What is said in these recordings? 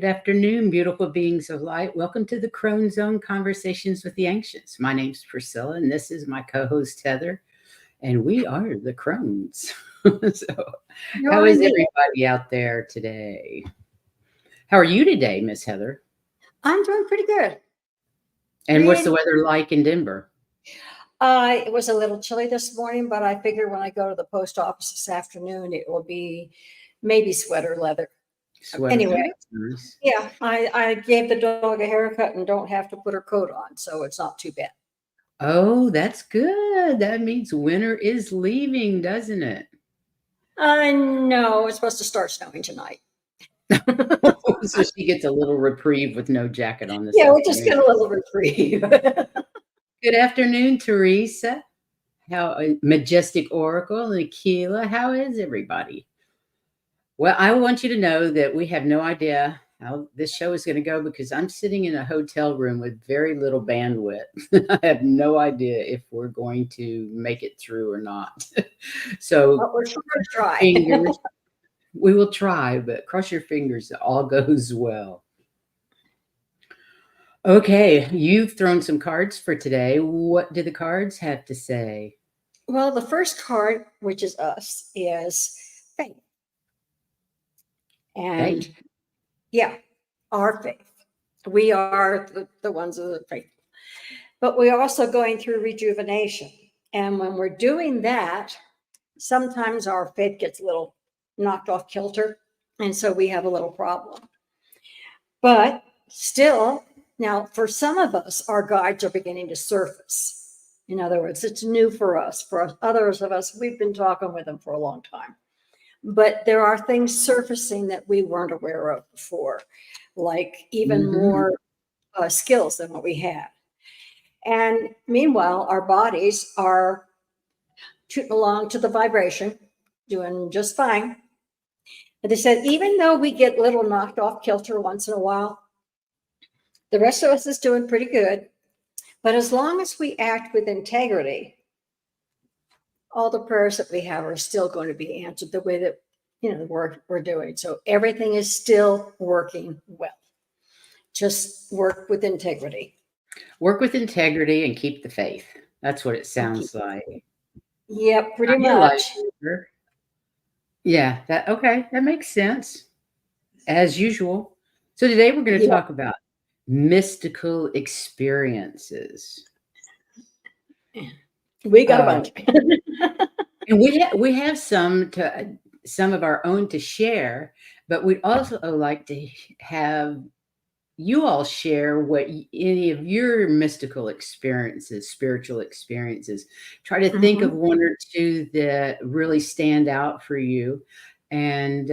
Good afternoon, beautiful beings of light. Welcome to the Crone Zone Conversations with the Ancients. My name's Priscilla, and this is my co-host Heather, and we are the Crones. So, how is everybody out there today? How are you today, Miss Heather? I'm doing pretty good. And what's the weather like in Denver? It was a little chilly this morning, but I figure when I go to the post office this afternoon, it will be maybe sweater leather. Anyway, nice. Yeah, I gave the dog a haircut and don't have to put her coat on, so it's not too bad. Oh, that's good. That means winter is leaving, doesn't it? No, it's supposed to start snowing tonight. So she gets a little reprieve with no jacket on this Yeah, afternoon. we just get a little reprieve. Good afternoon, Teresa. How Majestic Oracle, Nikila. How is everybody? Well, I want you to know that we have no idea how this show is going to go because I'm sitting in a hotel room with very little bandwidth. I have no idea if we're going to make it through or not. So but we're sure to try. Fingers, we will try, but cross your fingers that all goes well. Okay, you've thrown some cards for today. What do the cards have to say? Well, the first card, which is us, is faith. And faith. Yeah, our faith. We are the ones of the faith. But we're also going through rejuvenation. And when we're doing that, sometimes our faith gets a little knocked off kilter. And so we have a little problem. But still, now for some of us, our guides are beginning to surface. In other words, it's new for us. For others of us, we've been talking with them for a long time. But there are things surfacing that we weren't aware of before, like even more skills than what we had. And meanwhile, our bodies are tooting along to the vibration, doing just fine. But they said, even though we get a little knocked off kilter once in a while, the rest of us is doing pretty good. But as long as we act with integrity, all the prayers that we have are still going to be answered the way that, we're doing. So everything is still working well. Just work with integrity. Work with integrity and keep the faith. That's what it sounds like. Yep, pretty much. Yeah, that makes sense. As usual. So today we're going to talk about mystical experiences. We got a bunch. And we have some of our own to share, but we'd also like to have you all share what any of your mystical experiences, spiritual experiences. Try to think of one or two that really stand out for you. And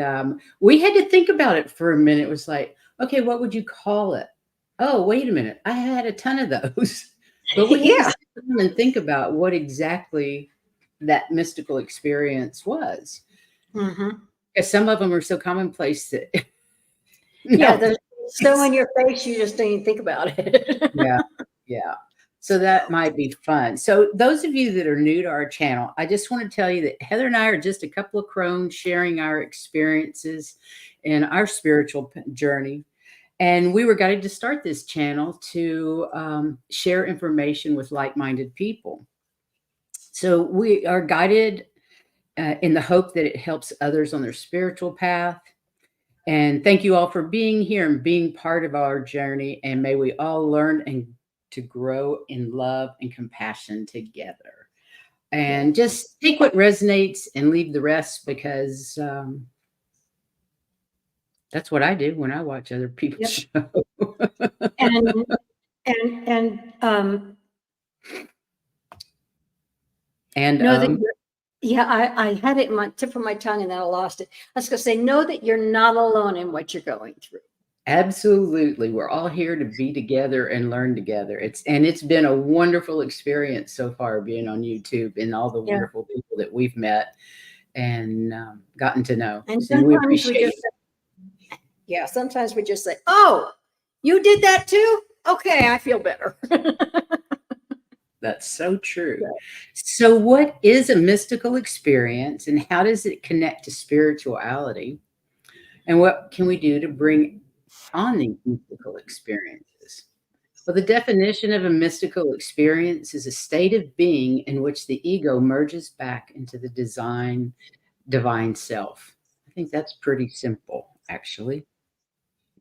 we had to think about it for a minute. It was like, okay, what would you call it? Oh, wait a minute. I had a ton of those. But we had to sit down and think about what exactly that mystical experience was. Because some of them are so commonplace that they're so in your face, you just don't even think about it. Yeah. So that might be fun. So those of you that are new to our channel, I just want to tell you that Heather and I are just a couple of crones sharing our experiences in our spiritual journey. And we were guided to start this channel to share information with like-minded people. So we are guided in the hope that it helps others on their spiritual path. And thank you all for being here and being part of our journey. And may we all learn and to grow in love and compassion together. And just take what resonates and leave the rest, because that's what I do when I watch other people's show. I had it in my tip of my tongue and then I lost it. I was going to say, know that you're not alone in what you're going through. Absolutely. We're all here to be together and learn together. It's been a wonderful experience so far being on YouTube and all the wonderful people that we've met and gotten to know. And we appreciate it. Sometimes we just say, oh, you did that too? Okay, I feel better. That's so true. So what is a mystical experience and how does it connect to spirituality? And what can we do to bring on these mystical experiences. Well, the definition of a mystical experience is a state of being in which the ego merges back into the divine self. I think that's pretty simple, actually.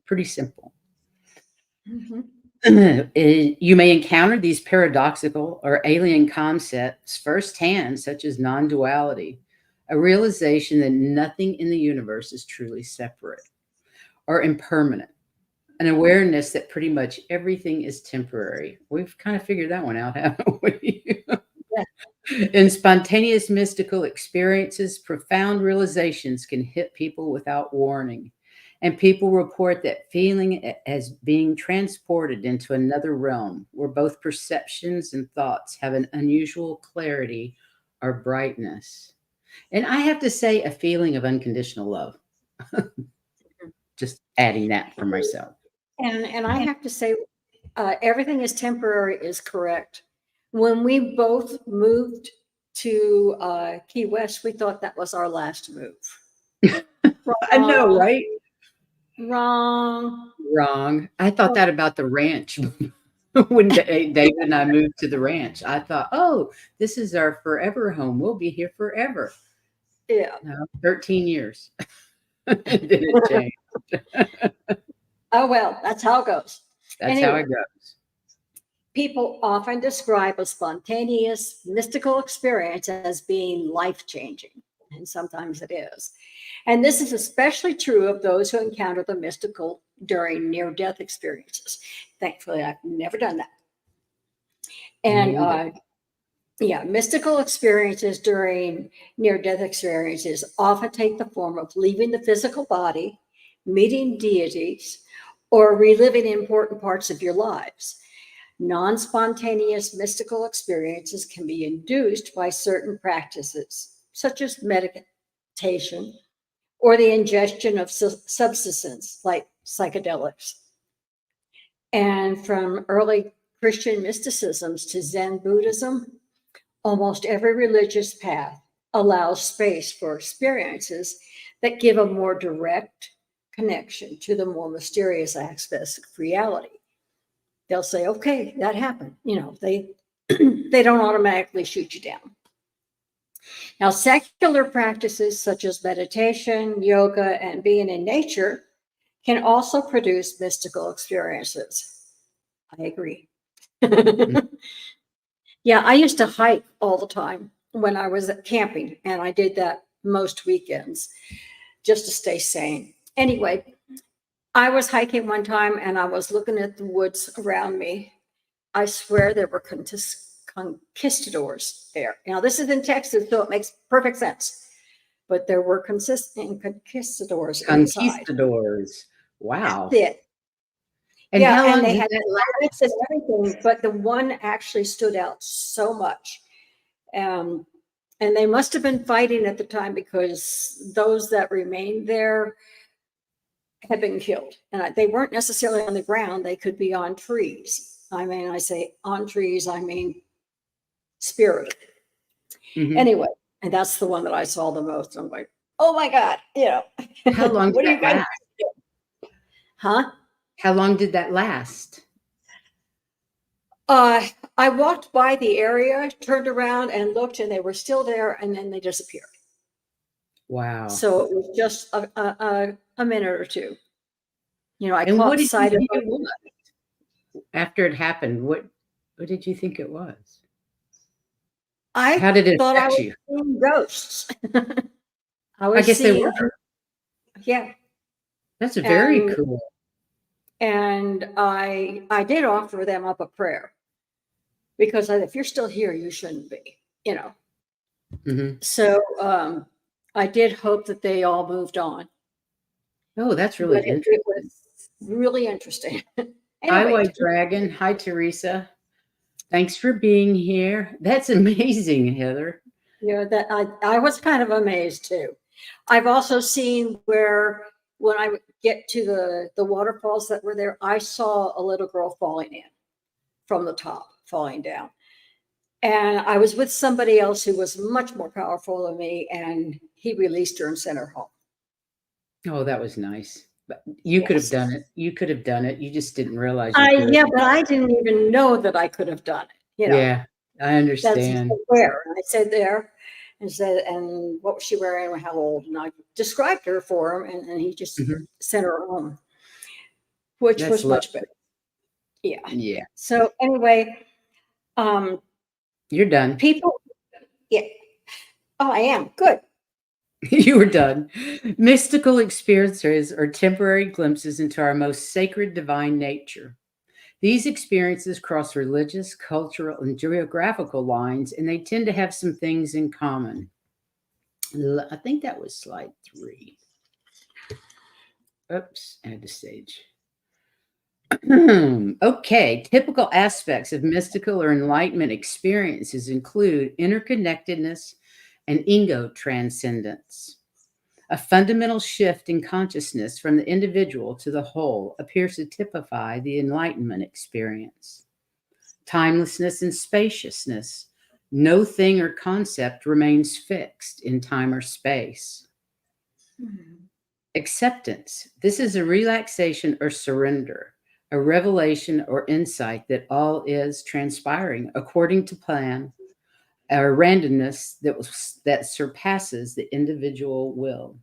Pretty simple. Mhm. You may encounter these paradoxical or alien concepts firsthand, such as non duality, a realization that nothing in the universe is truly separate or impermanent, an awareness that pretty much everything is temporary. We've kind of figured that one out, haven't we? Yeah. In spontaneous mystical experiences, profound realizations can hit people without warning. And people report that feeling as being transported into another realm where both perceptions and thoughts have an unusual clarity or brightness. And I have to say, a feeling of unconditional love. Just adding that for myself. And I have to say, everything is temporary is correct. When we both moved to Key West, we thought that was our last move. I know, Wrong, right? wrong. Wrong. I thought that about the ranch when David and I moved to the ranch. I thought, oh, this is our forever home. We'll be here forever. Yeah. No, 13 years. It didn't change. Oh, well, that's how it goes. That's how Anyway, it goes. people often describe a spontaneous mystical experience as being life-changing, and sometimes it is. And this is especially true of those who encounter the mystical during near-death experiences. Thankfully, I've never done that. And Me either. yeah, mystical experiences during near-death experiences often take the form of leaving the physical body, meeting deities, or reliving important parts of your lives. Non-spontaneous mystical experiences can be induced by certain practices, such as meditation or the ingestion of substances like psychedelics. And from early Christian mysticisms to Zen Buddhism, almost every religious path allows space for experiences that give a more direct connection to the more mysterious aspects of reality. They'll say, okay, that happened. They they don't automatically shoot you down. Now, secular practices such as meditation, yoga, and being in nature can also produce mystical experiences. I agree. Yeah, I used to hike all the time when I was camping, and I did that most weekends just to stay sane. Anyway, I was hiking one time and I was looking at the woods around me. I swear there were conquistadors there. Now, this is in Texas, so it makes perfect sense. But there were consistent conquistadors inside. Conquistadors. That's Wow. it. And Yeah, how and long they did had that rabbits and last? everything, but the one actually stood out so much. Um, and they must have been fighting at the time because those that remained there had been killed. And they weren't necessarily on the ground, they could be on trees. I mean, I say on trees, I mean spirit. Mhm. Anyway, and that's the one that I saw the most. I'm like, oh my God, How long what did do you that guys last? do? Huh? How long did that last? I walked by the area, turned around and looked, and they were still there, and then they disappeared. Wow. So it was just a minute or two. I And what caught did you sight of think them. it was after it happened? What did you think it was? I How did it thought I affect was you? seeing ghosts. I I was guess they seeing, were. yeah, That's very and cool. I did offer them up a prayer because if you're still here, you shouldn't be. Mhm. So I did hope that they all moved on, Oh, that's really but it interesting. was really interesting. Hi, Anyway, White Dragon. Hi, Teresa. Thanks for being here. That's amazing, Heather. that I was kind of amazed too. I've also seen where when I would get to the waterfalls that were there, I saw a little girl falling in from the top, falling down. And I was with somebody else who was much more powerful than me, and he released her and sent her home. Oh, that was nice. You could have Yes. done it. You could have done it. You just didn't realize you could. Yeah, but I didn't even know that I could have done it. Yeah, I That's understand. where. And I said there and said, and what was she wearing and how old? And I described her for him, and he just Mhm. sent her home, which That's was love. much better. Yeah. Yeah, So anyway, you're done. people, yeah. Oh, I am. Good. You were done. Mystical experiences are temporary glimpses into our most sacred divine nature. These experiences cross religious, cultural, and geographical lines, and they tend to have some things in common. I think that was slide 3. Oops, add to stage. Okay, typical aspects of mystical or enlightenment experiences include interconnectedness and ego transcendence. A fundamental shift in consciousness from the individual to the whole appears to typify the Enlightenment experience. Timelessness and spaciousness. No thing or concept remains fixed in time or space. Acceptance. This is a relaxation or surrender, a revelation or insight that all is transpiring according to plan, a randomness that surpasses the individual will.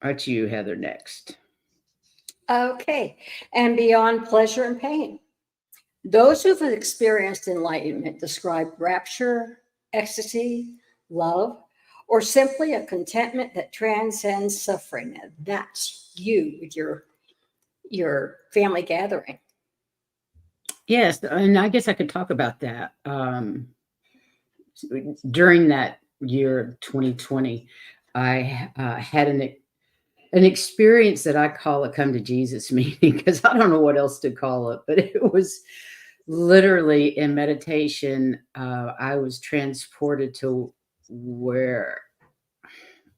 To you, Heather, next. Okay. And beyond pleasure and pain. Those who've experienced enlightenment describe rapture, ecstasy, love, or simply a contentment that transcends suffering. And that's you with your family gathering. Yes, and I guess I could talk about that. During that year of 2020, I had an experience that I call a come to Jesus meeting, because I don't know what else to call it, but it was literally in meditation. I was transported to where,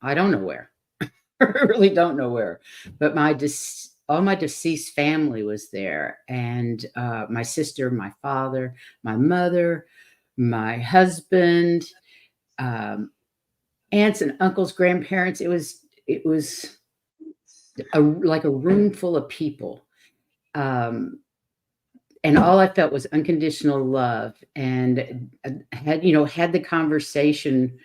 I don't know where. I really don't know where, but all my deceased family was there, and my sister, my father, my mother, my husband, um, aunts and uncles, grandparents. It was like a room full of people, and all I felt was unconditional love, and had the conversation.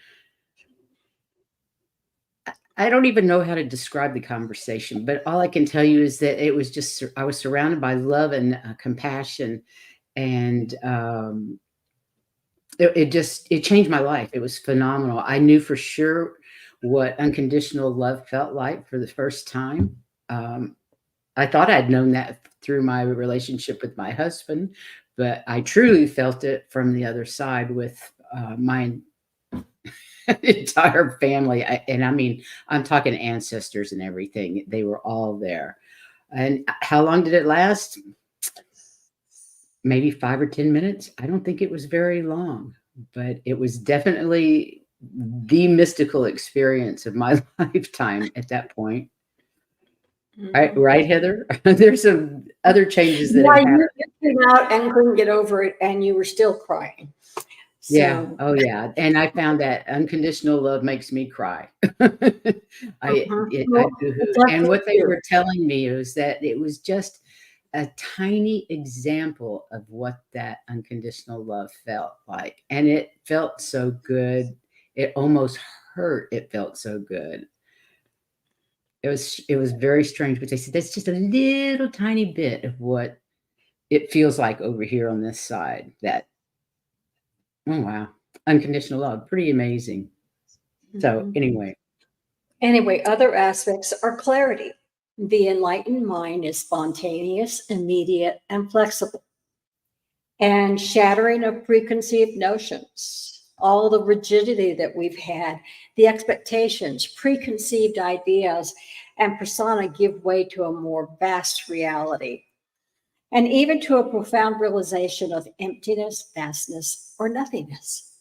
I don't even know how to describe the conversation, but all I can tell you is that it was just, I was surrounded by love and compassion, and it changed my life. It was phenomenal. I knew for sure what unconditional love felt like for the first time. I thought I'd known that through my relationship with my husband, but I truly felt it from the other side with my entire family. And I mean, I'm talking ancestors and everything. They were all there. And how long did it last? Maybe 5 or 10 minutes. I don't think it was very long, but it was definitely the mystical experience of my lifetime at that point. Right, Heather? There's some other changes that have happened. You came out and couldn't get over it, and you were still crying. Yeah. So, Oh, yeah. And I found that unconditional love makes me cry. I well, boohooed. that's And it what they too. were telling me was that it was just a tiny example of what that unconditional love felt like. And it felt so good. It almost hurt. It felt so good. It was very strange, but they said that's just a little tiny bit of what it feels like over here on this side. Oh, wow. Unconditional love, pretty amazing. So anyway, Anyway, other aspects are clarity. The enlightened mind is spontaneous, immediate, and flexible, and shattering of preconceived notions. All the rigidity that we've had, the expectations, preconceived ideas, and persona give way to a more vast reality, and even to a profound realization of emptiness, vastness, or nothingness.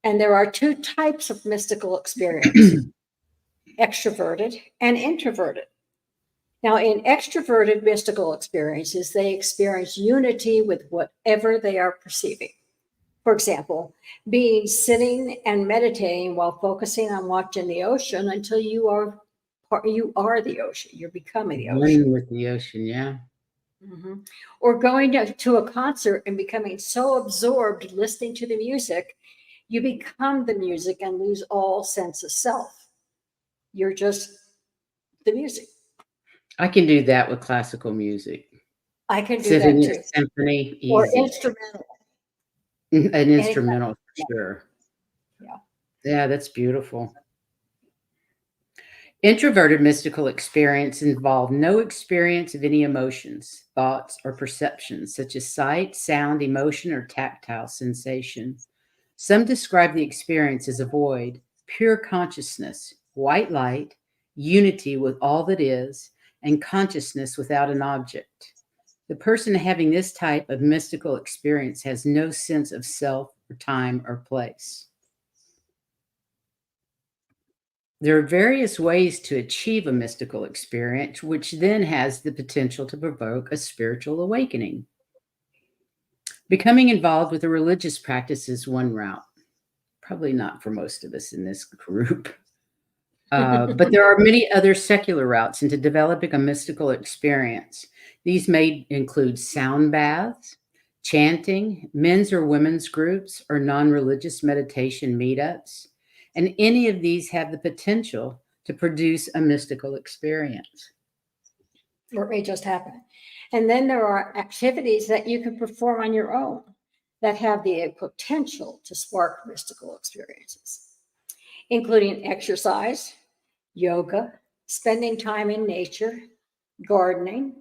And there are two types of mystical experience: extroverted and introverted. Now, in extroverted mystical experiences, they experience unity with whatever they are perceiving. For example, sitting and meditating while focusing on watching the ocean until you are the ocean. You're becoming the ocean. One with the ocean, yeah. Mhm. Or going to a concert and becoming so absorbed listening to the music, you become the music and lose all sense of self. You're just the music. I can do that with classical music. I can do Sitting that in a too. symphony, Or easy. instrumental. An Anytime. instrumental for sure. Yeah. Yeah, that's beautiful. Introverted mystical experience involve no experience of any emotions, thoughts, or perceptions, such as sight, sound, emotion, or tactile sensation. Some describe the experience as a void, pure consciousness, white light, unity with all that is, and consciousness without an object. The person having this type of mystical experience has no sense of self or time or place. There are various ways to achieve a mystical experience, which then has the potential to provoke a spiritual awakening. Becoming involved with a religious practice is one route. Probably not for most of us in this group. But there are many other secular routes into developing a mystical experience. These may include sound baths, chanting, men's or women's groups, or non religious meditation meetups. And any of these have the potential to produce a mystical experience. Or it may just happen. And then there are activities that you can perform on your own that have the potential to spark mystical experiences, including exercise, yoga, spending time in nature, gardening,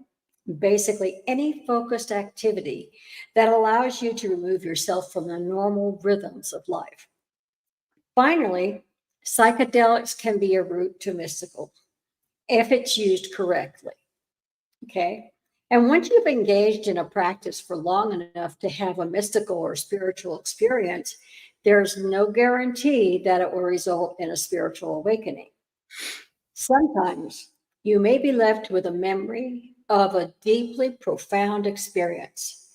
basically any focused activity that allows you to remove yourself from the normal rhythms of life. Finally, psychedelics can be a route to mystical if it's used correctly. Okay. And once you've engaged in a practice for long enough to have a mystical or spiritual experience, there's no guarantee that it will result in a spiritual awakening. Sometimes you may be left with a memory of a deeply profound experience,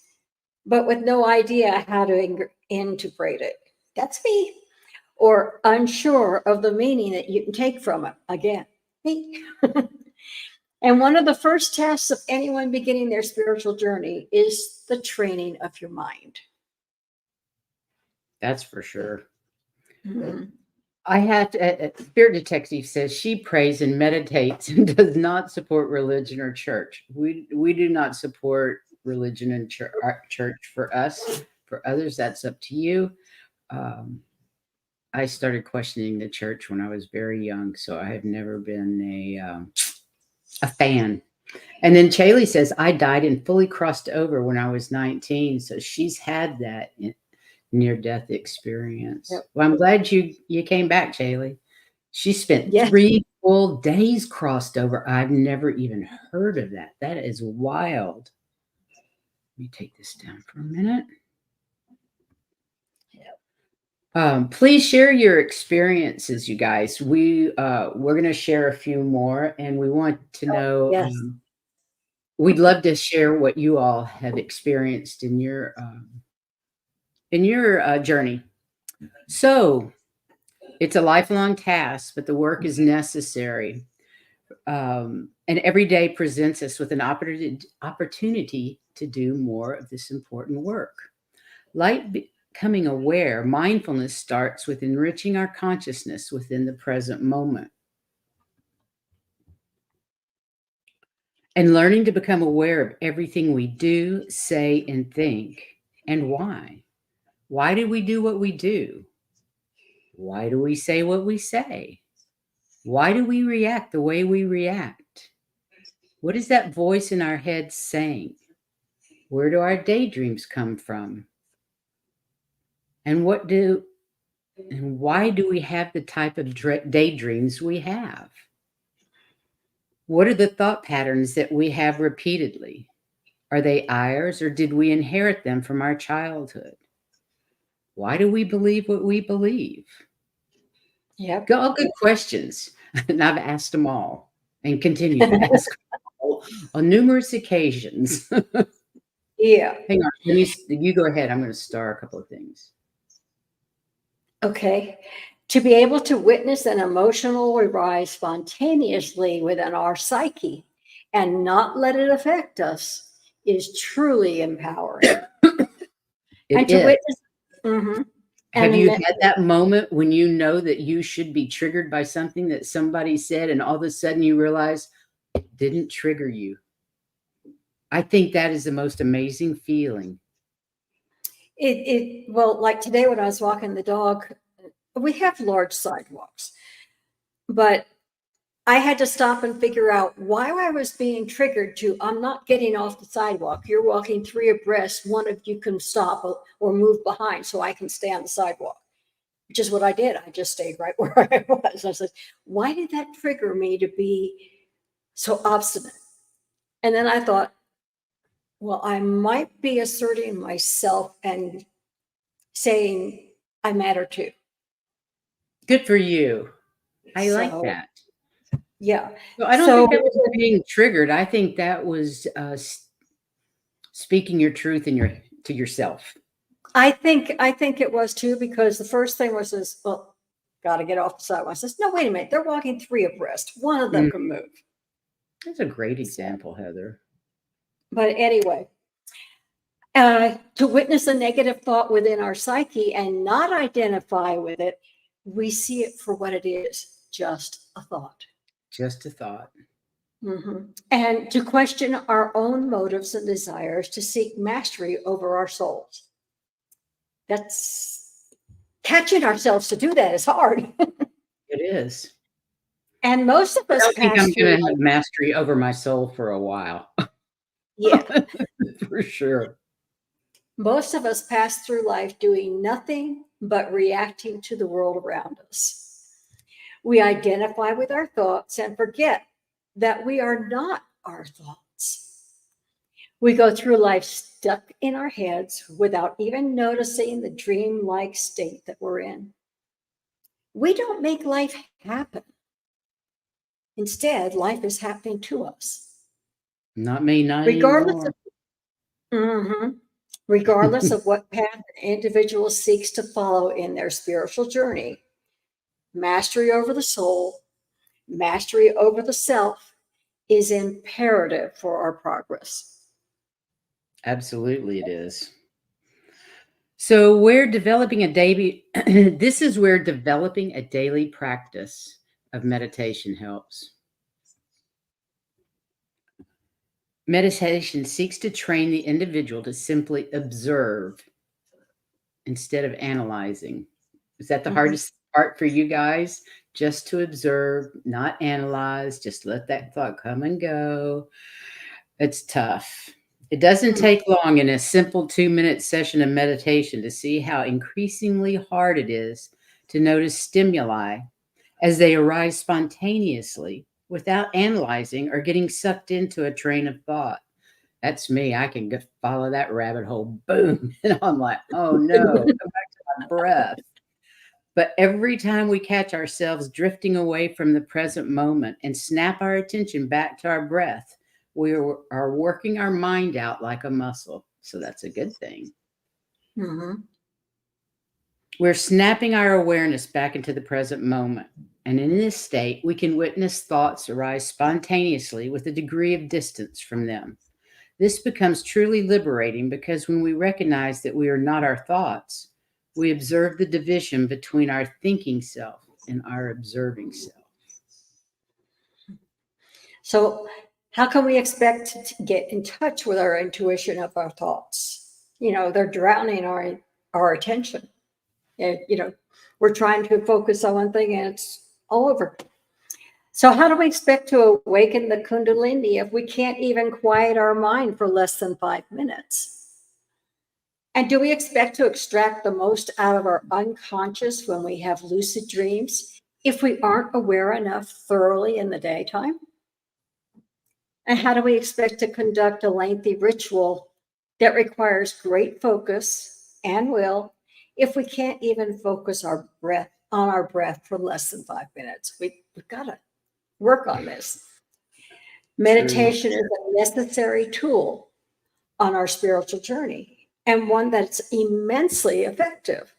but with no idea how to integrate it. That's me. Or unsure of the meaning that you can take from it. Again, me. And one of the first tasks of anyone beginning their spiritual journey is the training of your mind. That's for sure. Mhm. I had to, Spirit Detective says she prays and meditates and does not support religion or church. We do not support religion and church for us. For others, that's up to you. Um, I started questioning the church when I was very young, so I have never been a fan. And then Chaley says I died and fully crossed over when I was 19, so she's had that near death experience. Yep. Well, I'm glad you came back, Chaley. She spent Yes. 3 full days crossed over. I've never even heard of that. That is wild. Let me take this down for a minute. Please share your experiences, you guys. We're going to share a few more, and we want to know. Yes. We'd love to share what you all have experienced in your journey. So it's a lifelong task, but the work is necessary. And every day presents us with an opportunity to do more of this important work. Like becoming aware, mindfulness starts with enriching our consciousness within the present moment. And learning to become aware of everything we do, say, and think, and why. Why do we do what we do? Why do we say what we say? Why do we react the way we react? What is that voice in our head saying? Where do our daydreams come from? And why do we have the type of daydreams we have? What are the thought patterns that we have repeatedly? Are they ours or did we inherit them from our childhood? Why do we believe what we believe? Yep. All good questions. And I've asked them all and continue to ask on numerous occasions. Yeah. Hang on. You go ahead. I'm going to star a couple of things. Okay. To be able to witness an emotional rise spontaneously within our psyche and not let it affect us is truly empowering. It And to is. witness, mhm. Have And you then, had that moment when you know that you should be triggered by something that somebody said, and all of a sudden you realize it didn't trigger you? I think that is the most amazing feeling. well, like today when I was walking the dog, we have large sidewalks, but I had to stop and figure out why I was being triggered to, I'm not getting off the sidewalk. You're walking three abreast. One of you can stop or move behind so I can stay on the sidewalk, which is what I did. I just stayed right where I was. I said, why did that trigger me to be so obstinate? And then I thought, well, I might be asserting myself and saying I matter too. Good for you. I like So, that. yeah. So I don't So think that was being triggered. I think that was speaking your truth to yourself. I think it was too, because the first thing was this, well, got to get off the sidewalk. I says, no, wait a minute. They're walking three abreast. One of them Mm, can move. that's a great example, Heather. But anyway, to witness a negative thought within our psyche and not identify with it, we see it for what it is, just a thought. Just a thought. And to question our own motives and desires to seek mastery over our souls. That's catching ourselves to do that is hard. It is. And most of I us don't think pass I'm through going to life. have mastery over my soul for a while. Yeah. For sure. Most of us pass through life doing nothing but reacting to the world around us. We identify with our thoughts and forget that we are not our thoughts. We go through life stuck in our heads without even noticing the dreamlike state that we're in. We don't make life happen. Instead, life is happening to us. Not me, not Regardless anymore. of regardless of what path an individual seeks to follow in their spiritual journey, mastery over the soul, mastery over the self is imperative for our progress. Absolutely, it is. So we're developing a daily, this is where developing a daily practice of meditation helps. Meditation seeks to train the individual to simply observe instead of analyzing. Is that the hardest part for you guys? Just to observe, not analyze, just let that thought come and go. It's tough. It doesn't take long in a simple 2-minute session of meditation to see how increasingly hard it is to notice stimuli as they arise spontaneously without analyzing or getting sucked into a train of thought. That's me. I can follow that rabbit hole, boom. And I'm like, oh no, come back to my breath. But every time we catch ourselves drifting away from the present moment and snap our attention back to our breath, we are working our mind out like a muscle. So that's a good thing. We're snapping our awareness back into the present moment. And in this state, we can witness thoughts arise spontaneously with a degree of distance from them. This becomes truly liberating because when we recognize that we are not our thoughts, we observe the division between our thinking self and our observing self. So, how can we expect to get in touch with our intuition of our thoughts? They're drowning our attention. We're trying to focus on one thing and it's all over. So, how do we expect to awaken the Kundalini if we can't even quiet our mind for less than 5 minutes? And do we expect to extract the most out of our unconscious when we have lucid dreams if we aren't aware enough thoroughly in the daytime? And how do we expect to conduct a lengthy ritual that requires great focus and will if we can't even focus on our breath for less than 5 minutes? We've got to work on this. Meditation is a necessary tool on our spiritual journey and one that's immensely effective.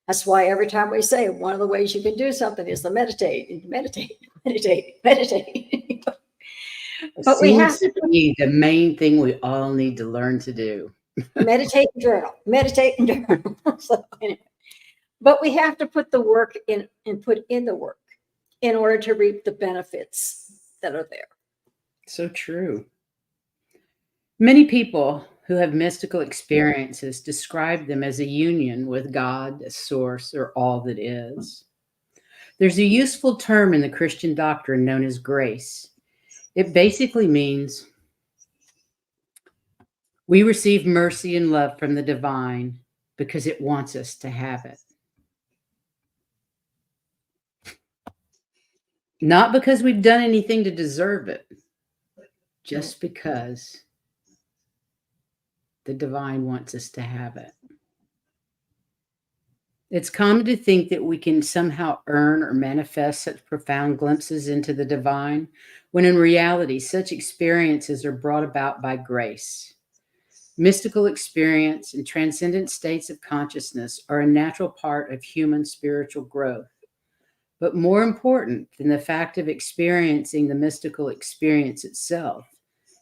That's why every time we say one of the ways you can do something is to meditate, meditate, meditate, meditate. It But we have seems to be the main thing we all need to learn to do. meditate and journal, meditate and journal. So, anyway. But we have to put the work in and put in the work in order to reap the benefits that are there. So true. Many people who have mystical experiences describe them as a union with God, a source, or all that is. There's a useful term in the Christian doctrine known as grace. It basically means we receive mercy and love from the divine because it wants us to have it. Not because we've done anything to deserve it, just because the divine wants us to have it. It's common to think that we can somehow earn or manifest such profound glimpses into the divine, when in reality, such experiences are brought about by grace. Mystical experience and transcendent states of consciousness are a natural part of human spiritual growth. But more important than the fact of experiencing the mystical experience itself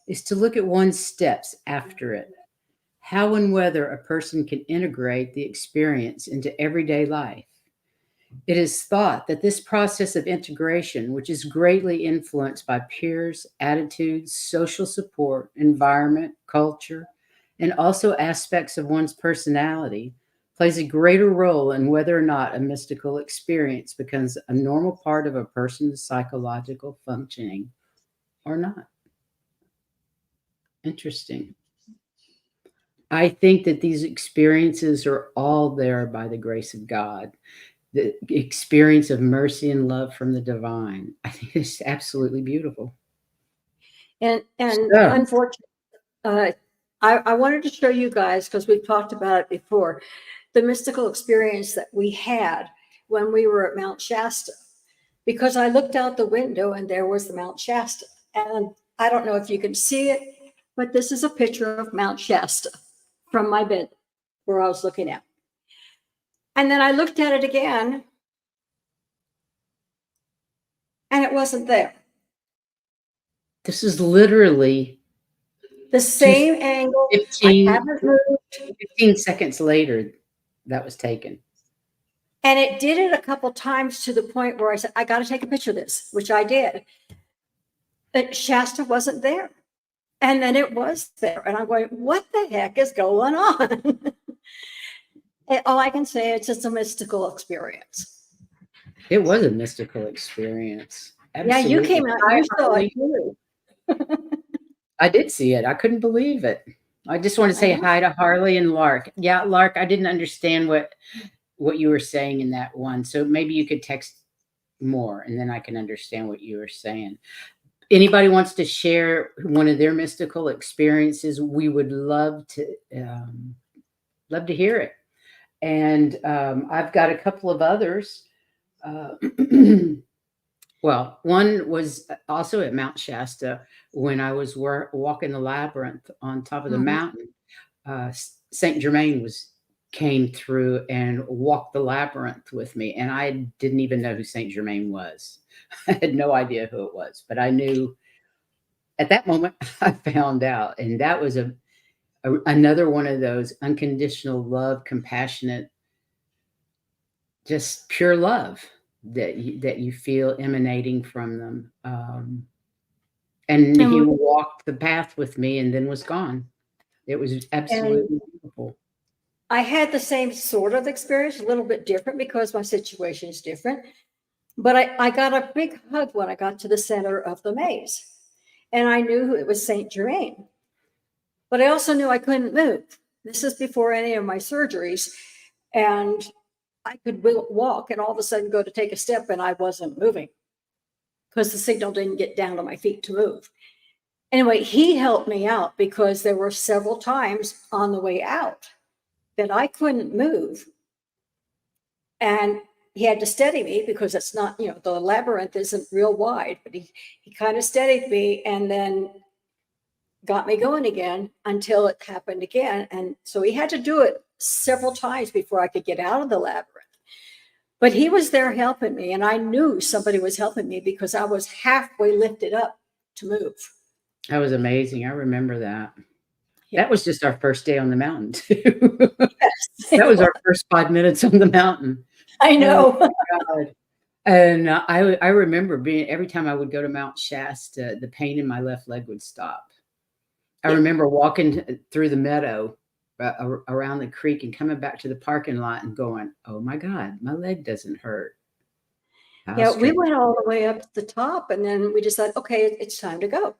is to look at one's steps after it. How and whether a person can integrate the experience into everyday life. It is thought that this process of integration, which is greatly influenced by peers, attitudes, social support, environment, culture, and also aspects of one's personality, plays a greater role in whether or not a mystical experience becomes a normal part of a person's psychological functioning or not. Interesting. I think that these experiences are all there by the grace of God. The experience of mercy and love from the divine. I think it's absolutely beautiful. And So, unfortunately, I wanted to show you guys, because we've talked about it before, the mystical experience that we had when we were at Mount Shasta. Because I looked out the window and there was the Mount Shasta. And I don't know if you can see it, but this is a picture of Mount Shasta from my bed where I was looking at. And then I looked at it again and it wasn't there. this is literally The same angle. 15, I haven't moved. 15 seconds later, that was taken. And it did it a couple times to the point where I said, I got to take a picture of this, which I did. But Shasta wasn't there. And then it was there. And I'm going, what the heck is going on? And all I can say, it's just a mystical experience. It was a mystical experience. Absolutely. Yeah, you came out, you saw it too. I did see it. I couldn't believe it. I just want to say hi to Harley and Lark. Yeah, Lark, I didn't understand what you were saying in that one. So maybe you could text more and then I can understand what you were saying. Anybody wants to share one of their mystical experiences, we would love to hear it. And I've got a couple of others. Well, one was also at Mount Shasta when I was walking the labyrinth on top of the mountain. Saint Germain came through and walked the labyrinth with me, and I didn't even know who Saint Germain was. I had no idea who it was, but I knew at that moment I found out, and that was another one of those unconditional love, compassionate, just pure love that you feel emanating from them. And he walked the path with me and then was gone. It was absolutely beautiful. I had the same sort of experience, a little bit different because my situation is different. But I got a big hug when I got to the center of the maze. And I knew it was Saint Germain. But I also knew I couldn't move. This is before any of my surgeries. And I could walk and all of a sudden go to take a step and I wasn't moving because the signal didn't get down to my feet to move. Anyway, he helped me out because there were several times on the way out that I couldn't move. And he had to steady me because it's not, the labyrinth isn't real wide, but he kind of steadied me and then got me going again until it happened again. And so he had to do it several times before I could get out of the labyrinth. But he was there helping me, and I knew somebody was helping me because I was halfway lifted up to move. That was amazing. I remember that. Yeah. That was just our first day on the mountain, too. Yes, That was our first 5 minutes on the mountain. I know. Oh, God. And I remember being every time I would go to Mount Shasta, the pain in my left leg would stop. I Yeah. remember walking through the meadow around the creek and coming back to the parking lot and going, "Oh my God, my leg doesn't hurt." How Yeah, we strange. went all the way up to the top, and then we decided, okay, it's time to go.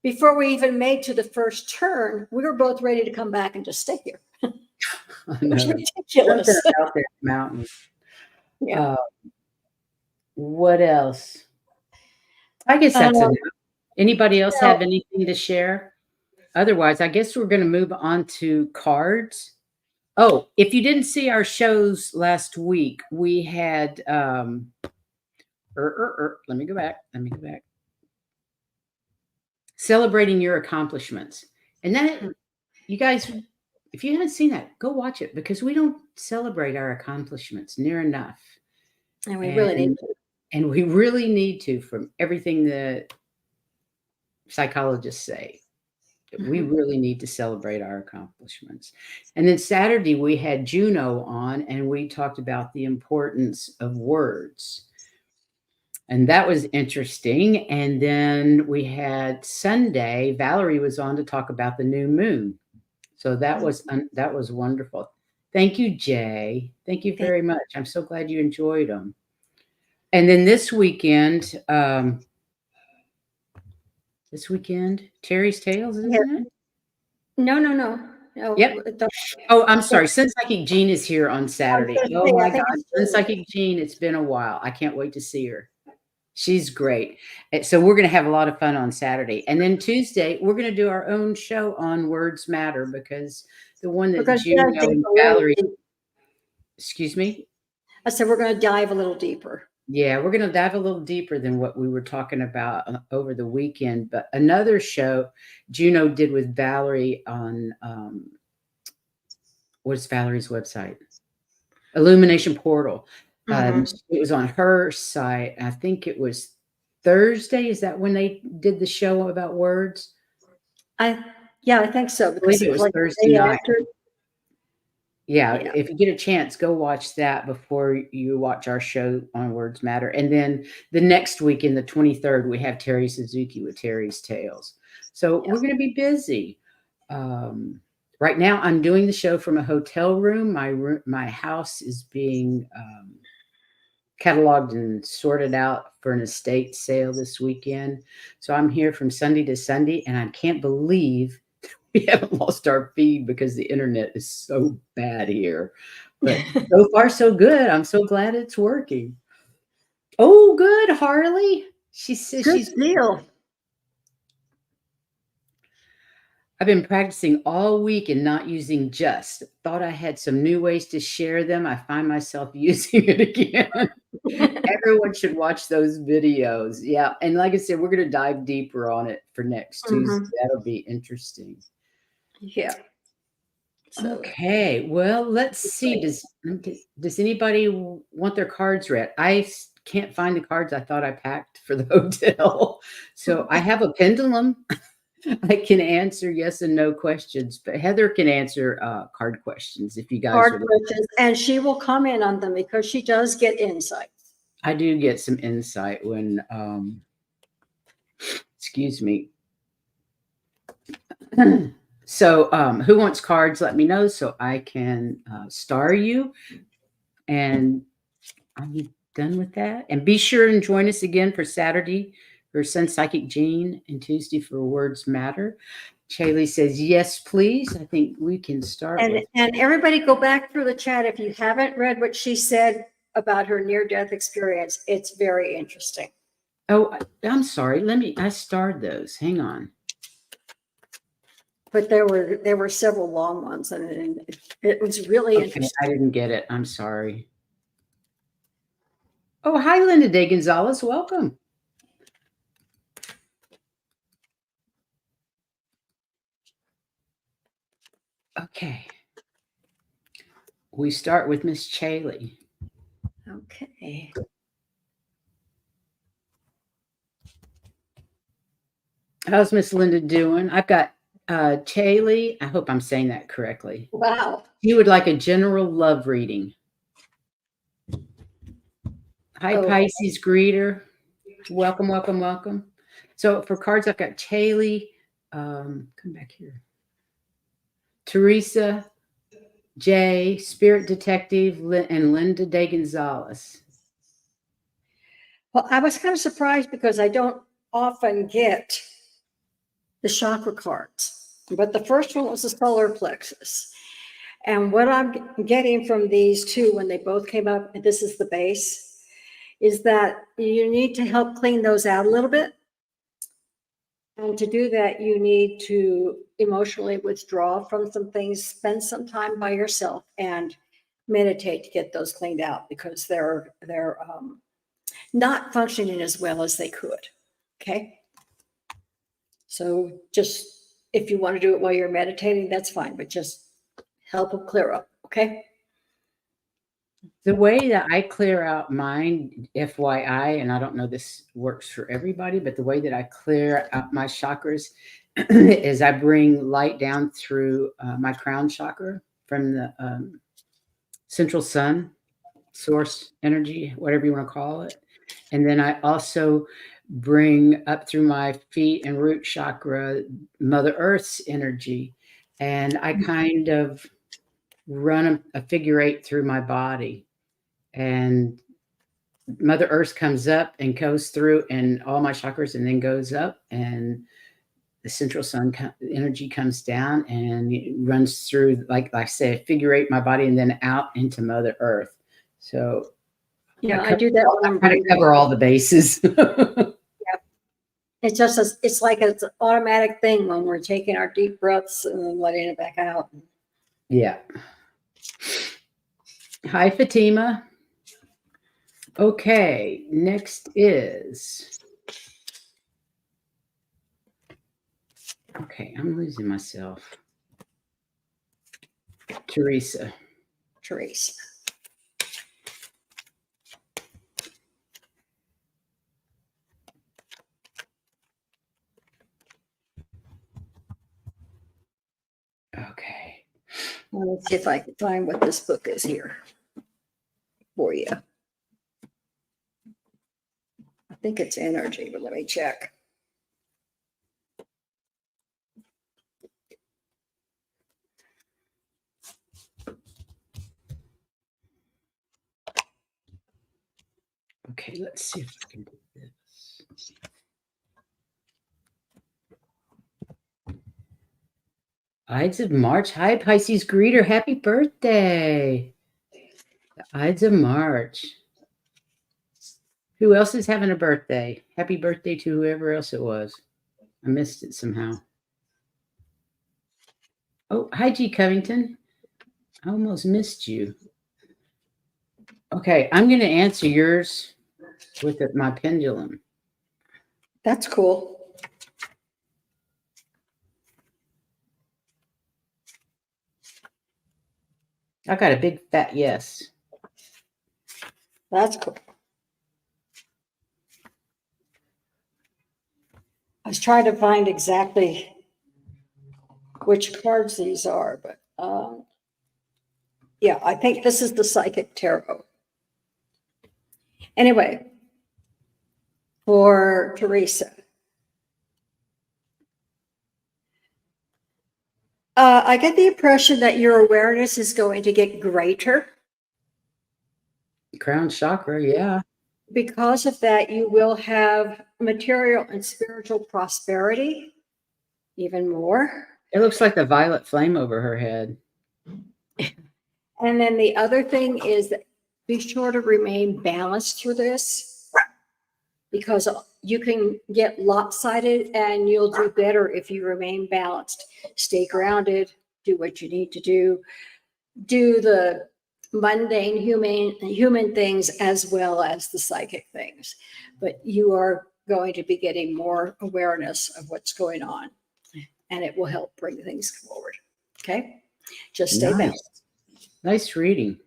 Before we even made to the first turn, we were both ready to come back and just stay here. I It was know. Something ridiculous. about that mountain. Yeah. Uh, what else? I guess that's Um, enough. Anybody else well, have anything to share? Otherwise, I guess we're going to move on to cards. Oh, if you didn't see our shows last week, we had let me go back. Let me go back. Celebrating your accomplishments. And that you guys, if you haven't seen that, go watch it because we don't celebrate our accomplishments near enough. and we really need And to. and we really need to, from everything that psychologists say. We really need to celebrate our accomplishments. And then Saturday, we had Juno on and we talked about the importance of words. And that was interesting. And then we had Sunday, Valerie was on to talk about the new moon. So that was wonderful. Thank you, Jay. Thank you very much. I'm so glad you enjoyed them. And then this weekend, Terry's Tales, Yeah. isn't it? No. Yep. Oh, I'm sorry. Sun Psychic Jean is here on Saturday. Oh I my think God. it's Sun June. Psychic Jean, it's been a while. I can't wait to see her. She's great. So we're going to have a lot of fun on Saturday. And then Tuesday, we're going to do our own show on Words Matter because the one We're that going to dive Juno and a little Valerie, deep. excuse me? I said we're going to dive a little deeper. Yeah, we're going to dive a little deeper than what we were talking about over the weekend. But another show Juno did with Valerie on, what's Valerie's website? Illumination Portal. It was on her site. I think it was Thursday. Is that when they did the show about words? I think so, I because believe it it was was like Thursday the day night. after. Yeah, Yeah. if you get a chance, go watch that before you watch our show on Words Matter. And then the next week, in the 23rd, we have Terry Suzuki with Terry's Tales. So we're going to be busy. Right now, I'm doing the show from a hotel room. My house is being cataloged and sorted out for an estate sale this weekend. So I'm here from Sunday to Sunday, and I can't believe we haven't lost our feed because the internet is so bad here. But so far, so good. I'm so glad it's working. Oh, good, Harley. She says Good deal. I've been practicing all week and not using just. Thought I had some new ways to share them. I find myself using it again. Everyone should watch those videos. Yeah. And like I said, we're going to dive deeper on it for next Tuesday. That'll be interesting. Yeah. So, Okay. Well, let's see. Does anybody want their cards read? I can't find the cards I thought I packed for the hotel. So I have a pendulum. I can answer yes and no questions, but Heather can answer card questions if you guys hard would. questions, and she will comment on them because she does get insight. I do get some insight when, excuse me. So, who wants cards? Let me know so I can star you. And I'm done with that. And be sure and join us again for Saturday for Sun Psychic Jean and Tuesday for Words Matter. Chaley says, yes, please. I think we can start with. And everybody go back through the chat. If you haven't read what she said about her near-death experience, it's very interesting. Oh, I'm sorry. I starred those. Hang on. But there were several long ones, and it was really interesting. I didn't get it. I'm sorry. Oh, hi, Linda Day Gonzalez. Welcome. Okay. We start with Miss Chaley. Okay. How's Miss Linda doing? I've got Chaley. I hope I'm saying that correctly. Wow. You would like a general love reading. Hi, Oh. Pisces greeter. Welcome, welcome, welcome. So for cards, I've got Chaley. Come back here. Teresa, Jay, Spirit Detective, and Linda De Gonzalez. Well, I was kind of surprised because I don't often get the chakra cards, but the first one was the solar plexus. And what I'm getting from these two, when they both came up, and this is the base, is that you need to help clean those out a little bit. And to do that, you need to emotionally withdraw from some things, spend some time by yourself, and meditate to get those cleaned out, because they're not functioning as well as they could. Okay. So just, if you want to do it while you're meditating, that's fine, but just help them clear up. Okay. The way that I clear out mine, FYI, and I don't know this works for everybody, but the way that I clear out my chakras is I bring light down through my crown chakra from the central sun, source energy, whatever you want to call it. And then I also bring up through my feet and root chakra, Mother Earth's energy. And I kind of run a figure 8 through my body. And Mother Earth comes up and goes through and all my chakras and then goes up, and the central sun energy comes down and it runs through, like I said, figure 8 my body and then out into Mother Earth. So yeah, I do that when I'm trying to cover all the bases. It's just, it's like it's an automatic thing when we're taking our deep breaths and then letting it back out. Yeah. Hi, Fatima. Okay, next is, okay, I'm losing myself. Teresa. Teresa. Okay. Let me see if I can find what this book is here for you. I think it's energy, but let me check. Okay, let's see if I can do this. Ides of March. Hi, Pisces greeter. Happy birthday. The Ides of March. Who else is having a birthday? Happy birthday to whoever else it was. I missed it somehow. Oh, hi, G. Covington. I almost missed you. Okay, I'm going to answer yours with my pendulum. That's cool. I got a big fat yes. That's cool. I was trying to find exactly which cards these are, but yeah, I think this is the Psychic Tarot. Anyway, for Teresa. I get the impression that your awareness is going to get greater. Crown chakra, yeah. Because of that, you will have material and spiritual prosperity even more. It looks like the violet flame over her head. And then the other thing is that be sure to remain balanced through this, because you can get lopsided and you'll do better if you remain balanced. Stay grounded, do what you need to do the mundane human things as well as the psychic things. But you are going to be getting more awareness of what's going on, and it will help bring things forward. Okay? Just stay balanced. Nice reading.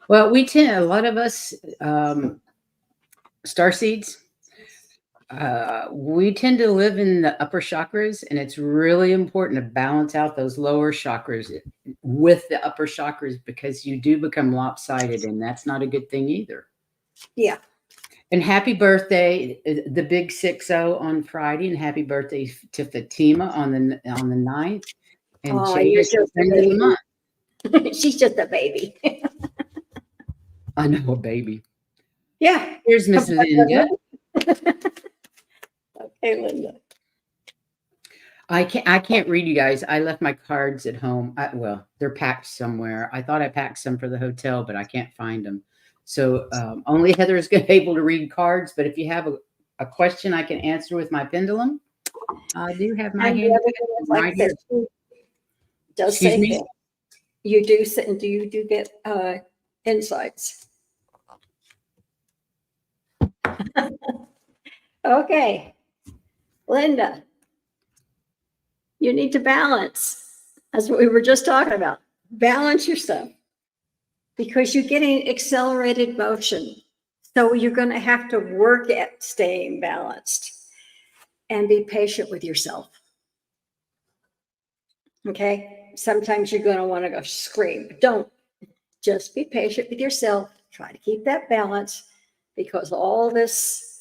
Well, we tend, a lot of us, starseeds, we tend to live in the upper chakras, and it's really important to balance out those lower chakras with the upper chakras because you do become lopsided, and that's not a good thing either. Yeah. And happy birthday, the big 60 on Friday, and happy birthday to Fatima on the 9th. And Oh, Jay you're is the just a friend of the month. baby. She's just a baby. I know, a baby. Yeah. Here's Miss Linda. Okay, Linda. I can't read you guys. I left my cards at home. Well, they're packed somewhere. I thought I packed some for the hotel, but I can't find them. So only Heather is able to read cards. But if you have a question I can answer with my pendulum, I do have my And the hand other thing is, like I right said, here. she does Excuse say me? things. You do sit and you do get insights. Okay, Linda, you need to balance. That's what we were just talking about. Balance yourself because you're getting accelerated motion. So you're going to have to work at staying balanced and be patient with yourself. Okay. Sometimes you're going to want to go scream, but don't. Just be patient with yourself. Try to keep that balance because all this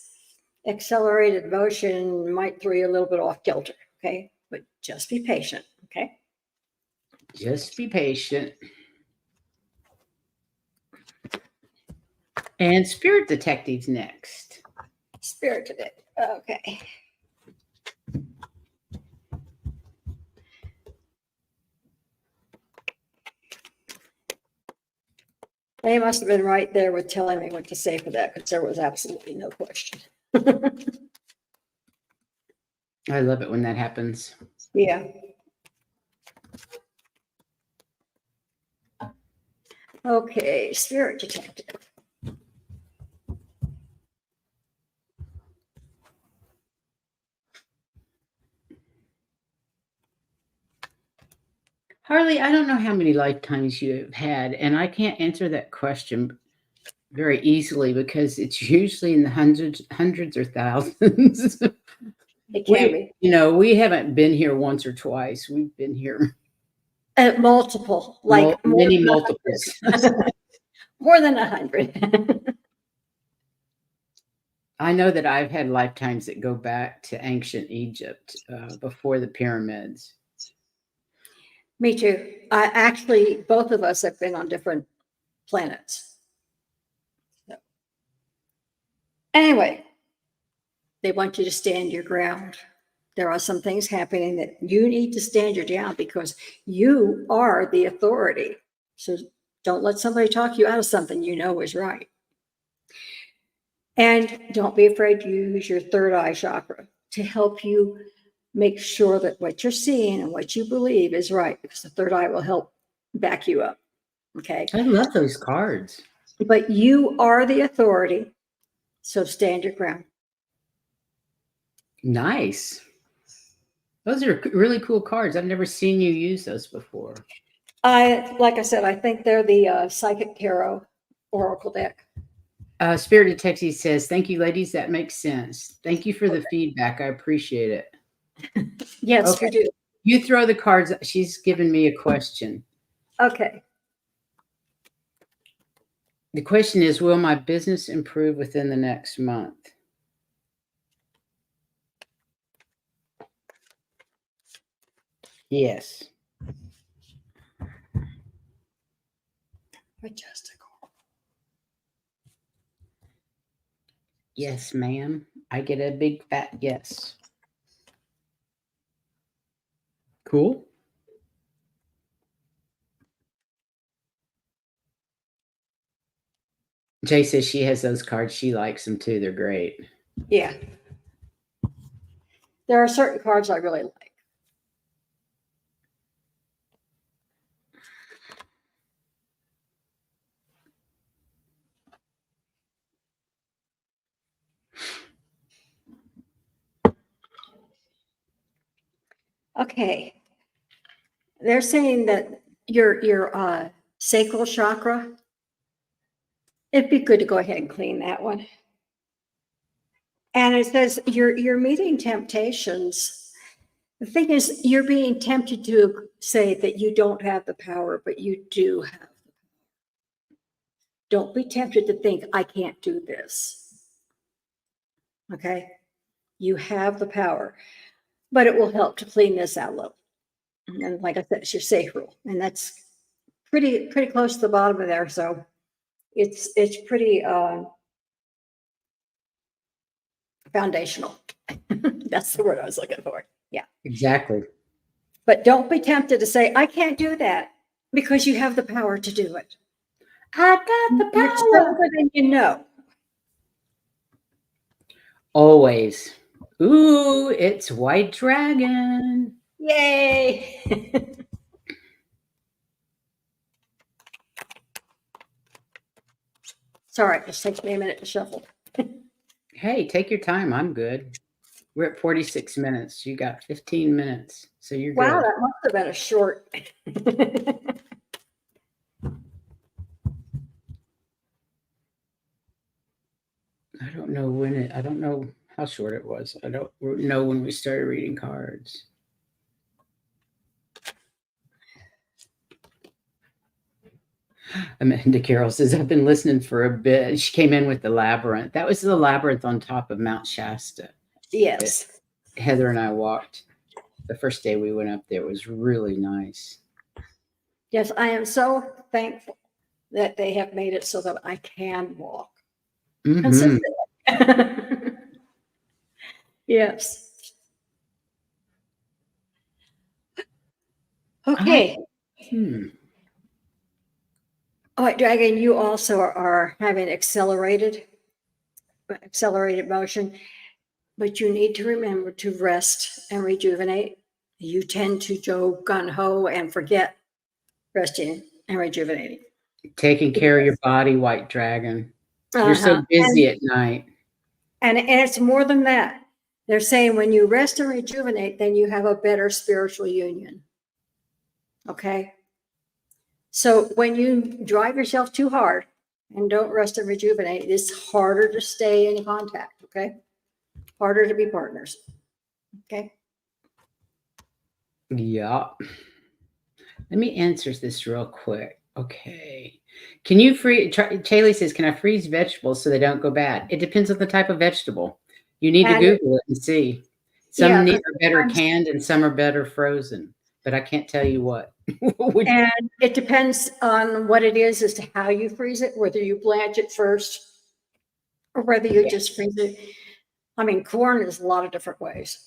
accelerated motion might throw you a little bit off kilter. Okay. But just be patient. Okay. Just be patient. And Spirit Detective's next. Spirit today. Okay. They must have been right there with telling me what to say for that because there was absolutely no question. I love it when that happens. Yeah. Okay, Spirit Detective. Harley, I don't know how many lifetimes you have had, and I can't answer that question very easily because it's usually in the hundreds or thousands. It can be. We haven't been here once or twice. We've been here Multiple, like many multiples. more than 100. I know that I've had lifetimes that go back to ancient Egypt before the pyramids. Me too. I actually, both of us have been on different planets. So, anyway, they want you to stand your ground. There are some things happening that you need to stand your ground because you are the authority. So don't let somebody talk you out of something you know is right. And don't be afraid to use your third eye chakra to help you make sure that what you're seeing and what you believe is right, because the third eye will help back you up. Okay. I love those cards. But you are the authority. So stand your ground. Nice. Those are really cool cards. I've never seen you use those before. Like I said, I think they're the Psychic Tarot Oracle deck. Spirit Detective says, "Thank you, ladies. That makes sense. Thank you for the feedback. I appreciate it." Yes, Okay. you do. You throw the cards. She's given me a question. Okay. The question is, will my business improve within the next month? Yes. Yes, ma'am. I get a big fat yes. Cool. Jay says she has those cards. She likes them too. They're great. Yeah. There are certain cards I really like. Okay. They're saying that your sacral chakra It'd be good to go ahead and clean that one. And it says you're meeting temptations. The thing is, you're being tempted to say that you don't have the power, but you do have the power. Don't be tempted to think, I can't do this. Okay? You have the power, but it will help to clean this out a little. And like I said, it's your safe rule. And that's pretty close to the bottom of there. So it's pretty foundational. That's the word I was looking for. Yeah. Exactly. But don't be tempted to say, I can't do that, because you have the power to do it. I got the You're power. stronger than you know. Always. Ooh, it's White Dragon. Yay. Sorry, it just takes me a minute to shuffle. Hey, take your time. I'm good. We're at 46 minutes. You got 15 minutes. So you're Wow, good. that must have been a short. I don't know how short it was. I don't know when we started reading cards. Amanda Carroll says, I've been listening for a bit. She came in with the labyrinth. That was the labyrinth on top of Mount Shasta. Yes. Heather and I walked the first day we went up there. It was really nice. Yes, I am so thankful that they have made it so that I can walk consistently. Yes. Okay. All right, Dragon, you also are having accelerated motion, but you need to remember to rest and rejuvenate. You tend to go gung-ho and forget resting and rejuvenating. Taking care of your body, White Dragon. You're so busy at night. And it's more than that. They're saying when you rest and rejuvenate, then you have a better spiritual union. Okay? So when you drive yourself too hard and don't rest and rejuvenate, it's harder to stay in contact, okay? Harder to be partners, okay? Yeah. Let me answer this real quick. Okay. Can you Chaley says, can I freeze vegetables so they don't go bad? It depends on the type of vegetable. You need to Google it and see. Some are better canned and some are better frozen, but I can't tell you what. And it depends on what it is as to how you freeze it, whether you blanch it first or whether you just freeze it. I mean, corn is a lot of different ways.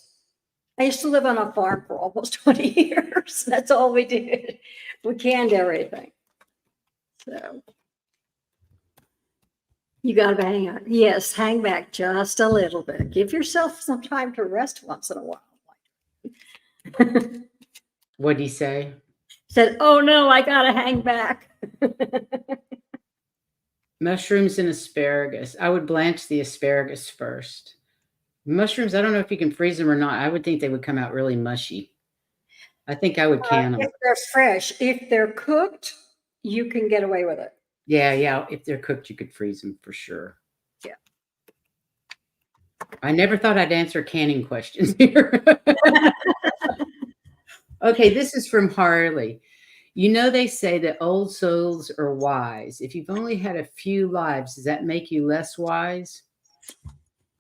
I used to live on a farm for almost 20 years. That's all we did. We canned everything. So you got to hang on. Yes, hang back just a little bit. Give yourself some time to rest once in a while. What'd he say? Said, oh no, I got to hang back. Mushrooms and asparagus. I would blanch the asparagus first. Mushrooms, I don't know if you can freeze them or not. I would think they would come out really mushy. I think I would can them. If they're fresh. If they're cooked, you can get away with it. Yeah. If they're cooked, you could freeze them for sure. Yeah. I never thought I'd answer canning questions here. Okay, this is from Harley. You know, they say that old souls are wise. If you've only had a few lives, does that make you less wise?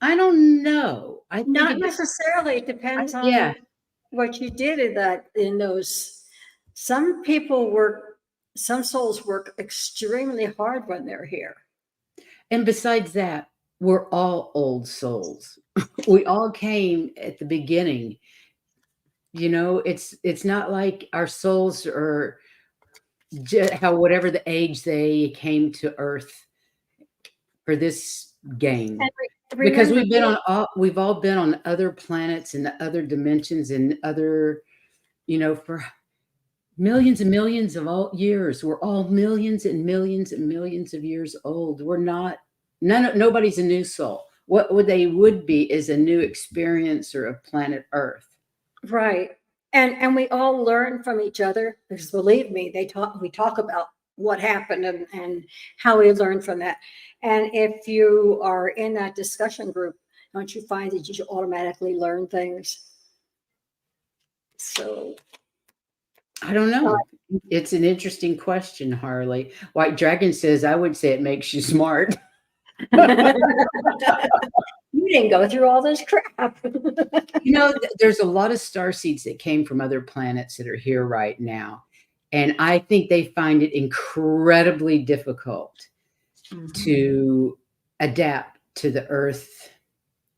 I don't know. I think not necessarily. It depends on what you did in those. Some souls work extremely hard when they're here. And besides that, we're all old souls. We all came at the beginning. You know, it's not like our souls are how whatever the age they came to Earth for this game. Because we've all been on other planets and other dimensions and other, for millions and millions of years. We're all millions and millions and millions of years old. We're not, nobody's a new soul. What they would be is a new experiencer of planet Earth. Right. And we all learn from each other, because believe me, we talk about what happened and how we learned from that. And if you are in that discussion group, don't you find that you automatically learn things? So I don't know. It's an interesting question, Harley. White Dragon says, I would say it makes you smart. you didn't go through all this crap. There's a lot of starseeds that came from other planets that are here right now. And I think they find it incredibly difficult to adapt to the Earth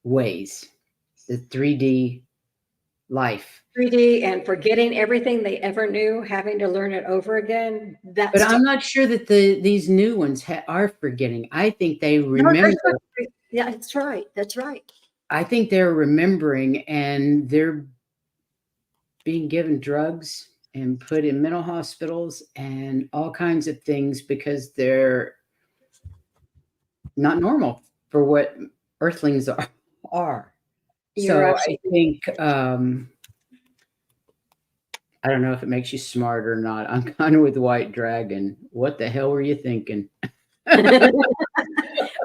ways, the 3D life. 3D and forgetting everything they ever knew, having to learn it over again. But I'm not sure that these new ones are forgetting. I think they remember. Yeah, that's right. That's right. I think they're remembering, and they're being given drugs and put in mental hospitals and all kinds of things because they're not normal for what Earthlings are. So right. I think I don't know if it makes you smart or not. I'm kind of with White Dragon. What the hell were you thinking?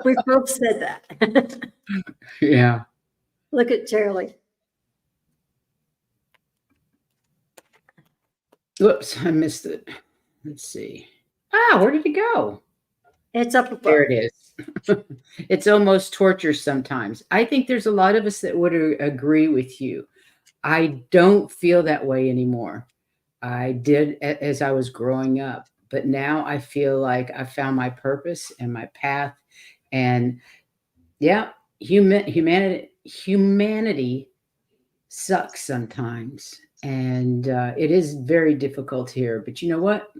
We both said that. Yeah. Look at Charlie. Whoops, I missed it. Let's see. Where did it go? It's up above. There it is. It's almost torture sometimes. I think there's a lot of us that would agree with you. I don't feel that way anymore. I did as I was growing up, but now I feel like I found my purpose and my path. And yeah, humanity sucks sometimes. And it is very difficult here. But you know what?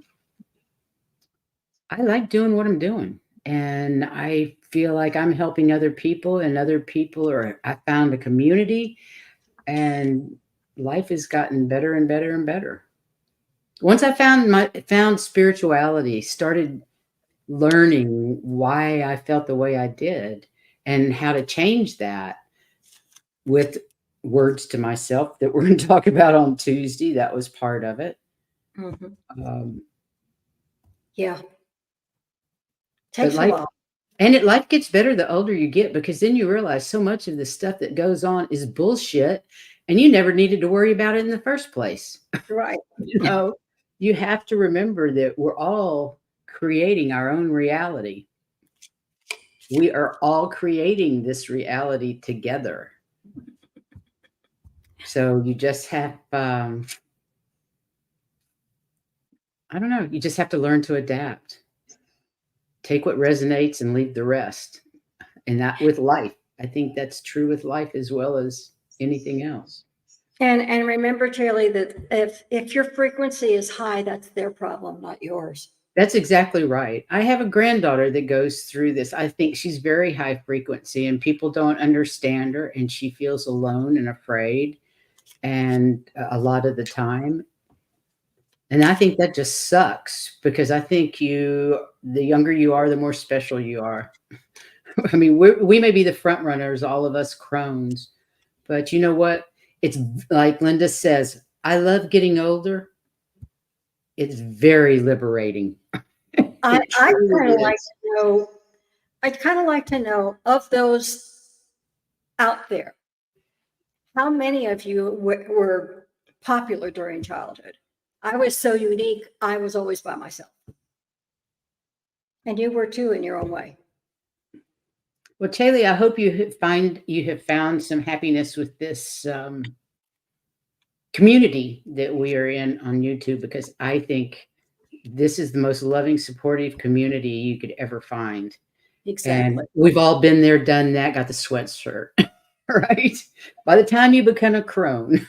I like doing what I'm doing. And I feel like I'm helping other people, and other people I found a community, and life has gotten better and better and better. Once I found spirituality, started learning why I felt the way I did and how to change that with words to myself that we're going to talk about on Tuesday. That was part of it. Yeah. Takes a while. And life gets better the older you get, because then you realize so much of the stuff that goes on is bullshit, and you never needed to worry about it in the first place. Right. You have to remember that we're all creating our own reality. We are all creating this reality together. So you just have, I don't know, you just have to learn to adapt. Take what resonates and leave the rest. And that with life. I think that's true with life as well as anything else. And remember, Charlie, that if your frequency is high, that's their problem, not yours. That's exactly right. I have a granddaughter that goes through this. I think she's very high frequency, and people don't understand her, and she feels alone and afraid, and a lot of the time. And I think that just sucks, because I think the younger you are, the more special you are. I mean, we may be the front runners, all of us Crones, but you know what? It's like Linda says, I love getting older. It's very liberating. I'd kind of like to know of those out there, how many of you were popular during childhood? I was so unique. I was always by myself. And you were too, in your own way. Well, Chaley, I hope you have found some happiness with this community that we are in on YouTube, because I think this is the most loving, supportive community you could ever find. Exactly. And we've all been there, done that, got the sweatshirt, right? By the time you become a crone,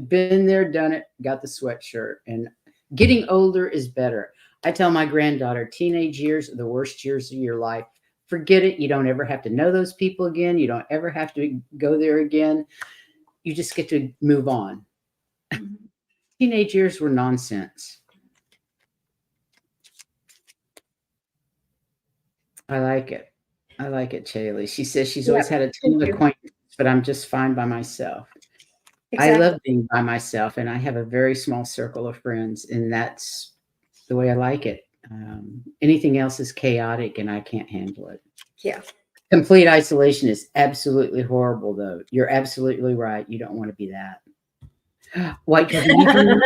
been there, done it, got the sweatshirt. And getting older is better. I tell my granddaughter, teenage years are the worst years of your life. Forget it. You don't ever have to know those people again. You don't ever have to go there again. You just get to move on. Teenage years were nonsense. I like it. I like it, Chaley. She says she's always had a ton of acquaintances, but I'm just fine by myself. Exactly. I love being by myself, and I have a very small circle of friends, and that's the way I like it. Anything else is chaotic and I can't handle it. Yeah. Complete isolation is absolutely horrible, though. You're absolutely right. You don't want to be that. White coffee, you've been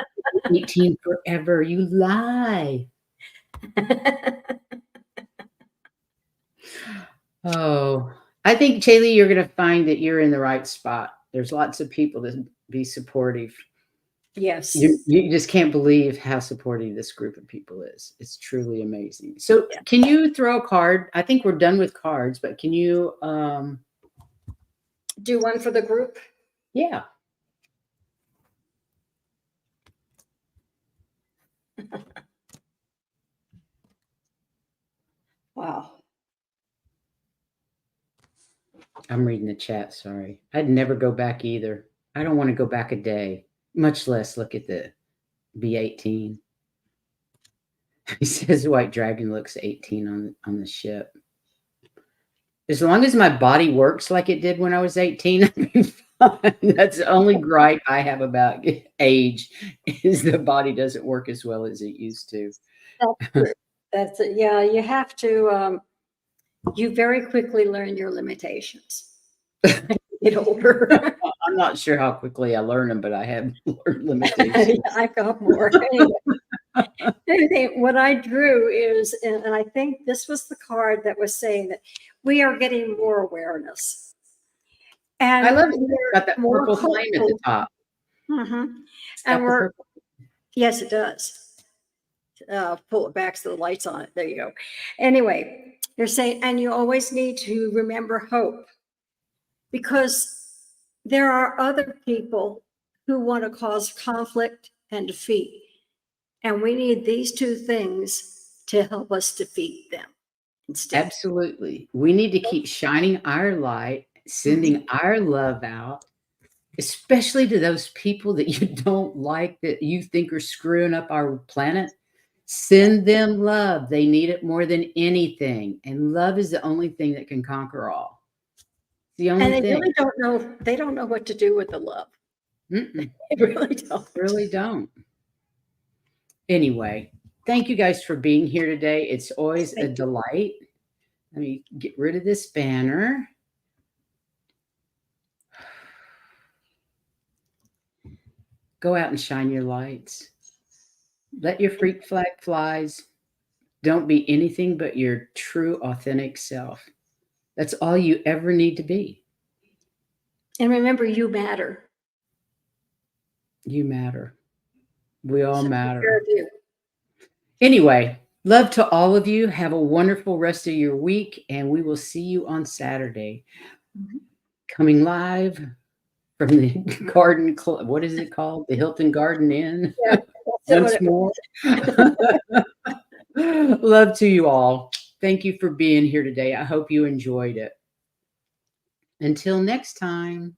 18 forever. You lie. Oh, I think, Chaylee, you're going to find that you're in the right spot. There's lots of people that be supportive. Yes. You just can't believe how supportive this group of people is. It's truly amazing. So can you throw a card? I think we're done with cards, but can you do one for the group? Yeah. Wow. I'm reading the chat, sorry. I'd never go back either. I don't want to go back a day, much less look at the B18. He says White Dragon looks 18 on the ship. As long as my body works like it did when I was 18, I'll be fine. That's the only gripe I have about age is the body doesn't work as well as it used to. That's it. Yeah, you have to, you very quickly learn your limitations. Get older. I'm not sure how quickly I learn them, but I have learned limitations. I've got more. Anyway, what I drew is, and I think this was the card that was saying that we are getting more awareness. And I love it. It's got that purple flame at the top. And we're, yes, it does. Pull it back so the light's on it. There you go. Anyway, they're saying, and you always need to remember hope, because there are other people who want to cause conflict and defeat. And we need these two things to help us defeat them instead. Absolutely. We need to keep shining our light, sending our love out, especially to those people that you don't like, that you think are screwing up our planet. Send them love. They need it more than anything. And love is the only thing that can conquer all. The only and they thing. really don't know. They don't know what to do with the love. They really don't. Really don't. Anyway, thank you guys for being here today. It's always a delight. Let me get rid of this banner. Go out and shine your lights. Let your freak flag flies. Don't be anything but your true, authentic self. That's all you ever need to be. And remember, you matter. You matter. We all matter. Sure do. Anyway, love to all of you. Have a wonderful rest of your week, and we will see you on Saturday. Coming live from the Garden Club. What is it called? The Hilton Garden Inn. Yeah, once more. Love to you all. Thank you for being here today. I hope you enjoyed it. Until next time.